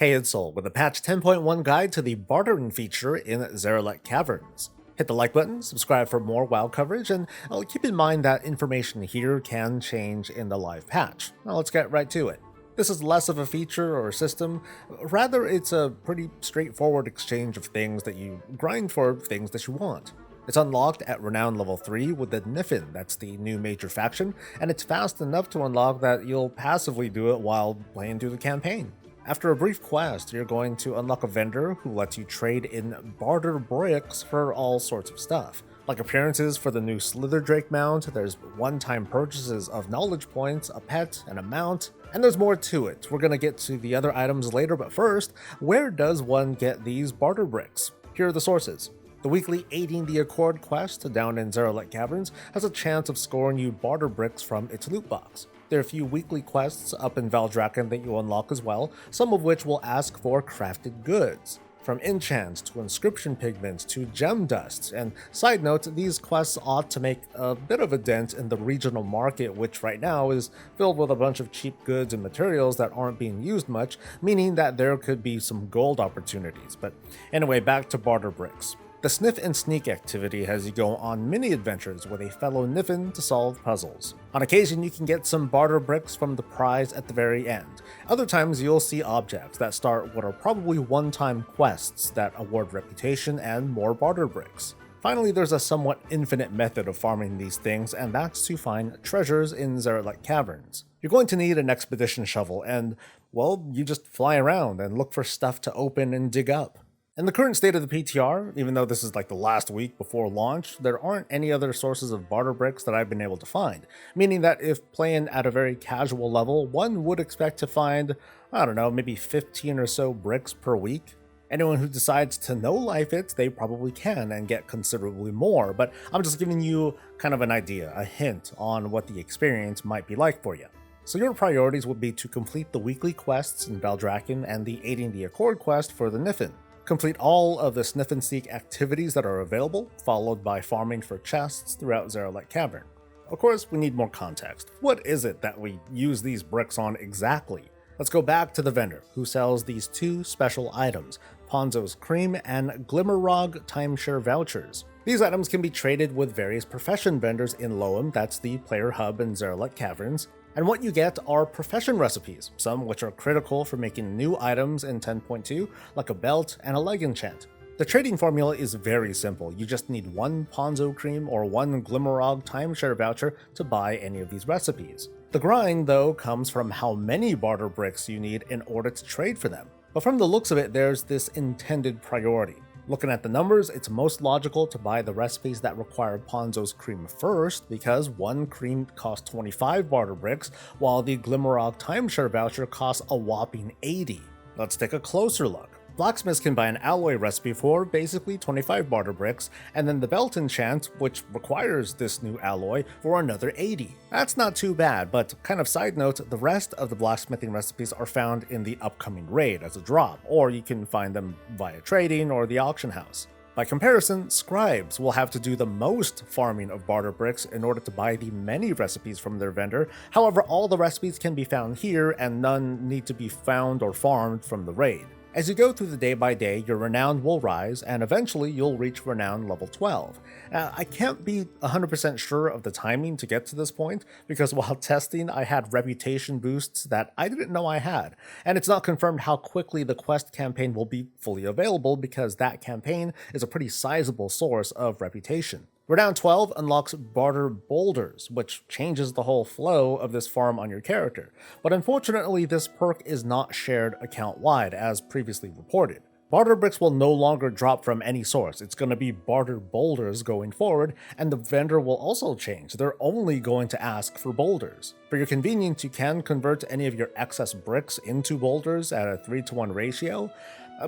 Hey, it's Soul with a patch 10.1 guide to the bartering feature in Zarelek Caverns. Hit the like button, subscribe for more WoW coverage, and keep in mind that information here can change in the live patch. Now let's get right to it. This is less of a feature or system, rather it's a pretty straightforward exchange of things that you grind for things that you want. It's unlocked at Renown level 3 with the Niffin, that's the new major faction, and it's fast enough to unlock that you'll passively do it while playing through the campaign. After a brief quest, you're going to unlock a vendor who lets you trade in Barter Bricks for all sorts of stuff. Like appearances for the new Slither Drake mount, there's one-time purchases of knowledge points, a pet, and a mount, and there's more to it. We're gonna get to the other items later, but first, where does one get these Barter Bricks? Here are the sources. The weekly Aiding the Accord quest down in Zarelek Caverns has a chance of scoring you Barter Bricks from its loot box. There are a few weekly quests up in Valdrakken that you unlock as well, some of which will ask for crafted goods. From enchants to inscription pigments to gem dust, and side note, these quests ought to make a bit of a dent in the regional market, which right now is filled with a bunch of cheap goods and materials that aren't being used much, meaning that there could be some gold opportunities. But anyway, back to Barter Bricks. The Sniff and Sneak activity has you go on mini adventures with a fellow Niffin to solve puzzles. On occasion, you can get some Barter Bricks from the prize at the very end. Other times, you'll see objects that start what are probably one-time quests that award reputation and more Barter Bricks. Finally, there's a somewhat infinite method of farming these things, and that's to find treasures in Zarelek Caverns. You're going to need an expedition shovel, and, well, you just fly around and look for stuff to open and dig up. In the current state of the PTR, even though this is like the last week before launch, there aren't any other sources of Barter Bricks that I've been able to find, meaning that if playing at a very casual level, one would expect to find, I don't know, maybe 15 or so bricks per week. Anyone who decides to no-life it, they probably can and get considerably more, but I'm just giving you kind of an idea, a hint on what the experience might be like for you. So your priorities would be to complete the weekly quests in Valdrakken and the Aiding the Accord quest for the Niffin. Complete all of the Sniff and Seek activities that are available, followed by farming for chests throughout Zarelek Cavern. Of course, we need more context. What is it that we use these bricks on exactly? Let's go back to the vendor, who sells these two special items, Ponzo's Cream and Glimmerrog timeshare vouchers. These items can be traded with various profession vendors in Loam, that's the player hub in Zarelek Caverns, and what you get are profession recipes, some which are critical for making new items in 10.2, like a belt and a leg enchant. The trading formula is very simple, you just need one Ponzo Cream or one Glimmerrog timeshare voucher to buy any of these recipes. The grind, though, comes from how many Barter Bricks you need in order to trade for them. But from the looks of it, there's this intended priority. Looking at the numbers, it's most logical to buy the recipes that require Ponzo's Cream first, because one cream costs 25 Barter Bricks, while the Glimmerrog timeshare voucher costs a whopping 80. Let's take a closer look. Blacksmiths can buy an alloy recipe for basically 25 Barter Bricks, and then the belt enchant, which requires this new alloy, for another 80. That's not too bad, but kind of side note, the rest of the blacksmithing recipes are found in the upcoming raid as a drop, or you can find them via trading or the auction house. By comparison, scribes will have to do the most farming of Barter Bricks in order to buy the many recipes from their vendor. However, all the recipes can be found here, and none need to be found or farmed from the raid. As you go through the day by day, your renown will rise, and eventually you'll reach renown level 12. I can't be 100% sure of the timing to get to this point, because while testing I had reputation boosts that I didn't know I had, and it's not confirmed how quickly the quest campaign will be fully available, because that campaign is a pretty sizable source of reputation. Renown 12 unlocks Barter Boulders, which changes the whole flow of this farm on your character, but unfortunately this perk is not shared account-wide as previously reported. Barter Bricks will no longer drop from any source, it's going to be Barter Boulders going forward, and the vendor will also change, they're only going to ask for boulders. For your convenience, you can convert any of your excess bricks into boulders at a 3-to-1 ratio,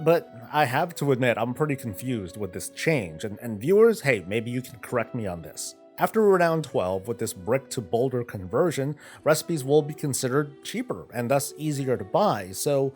but I have to admit I'm pretty confused with this change, and viewers, hey, maybe you can correct me on this. After Renown 12, with this brick to boulder conversion, recipes will be considered cheaper and thus easier to buy, so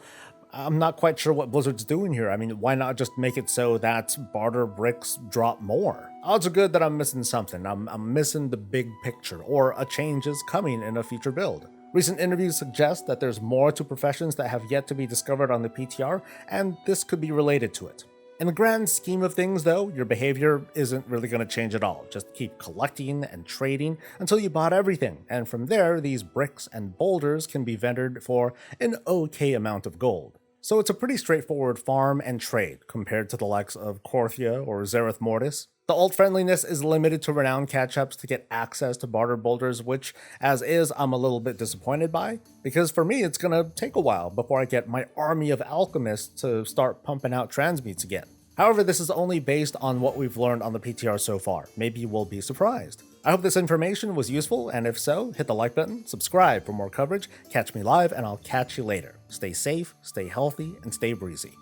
I'm not quite sure what Blizzard's doing here. I mean, why not just make it so that Barter Bricks drop more? Odds are good that I'm missing something. I'm missing the big picture, or a change is coming in a future build. Recent interviews suggest that there's more to professions that have yet to be discovered on the PTR, and this could be related to it. In the grand scheme of things, though, your behavior isn't really going to change at all. Just keep collecting and trading until you bought everything, and from there, these bricks and boulders can be vendored for an okay amount of gold. So it's a pretty straightforward farm and trade compared to the likes of Korthia or Zereth Mortis. The alt friendliness is limited to renown catch-ups to get access to barter boulders, which, as is, I'm a little bit disappointed by, because for me it's gonna take a while before I get my army of alchemists to start pumping out transmutes again. However, this is only based on what we've learned on the PTR so far. Maybe we'll be surprised. I hope this information was useful, and if so, hit the like button, subscribe for more coverage, catch me live, and I'll catch you later. Stay safe, stay healthy, and stay breezy.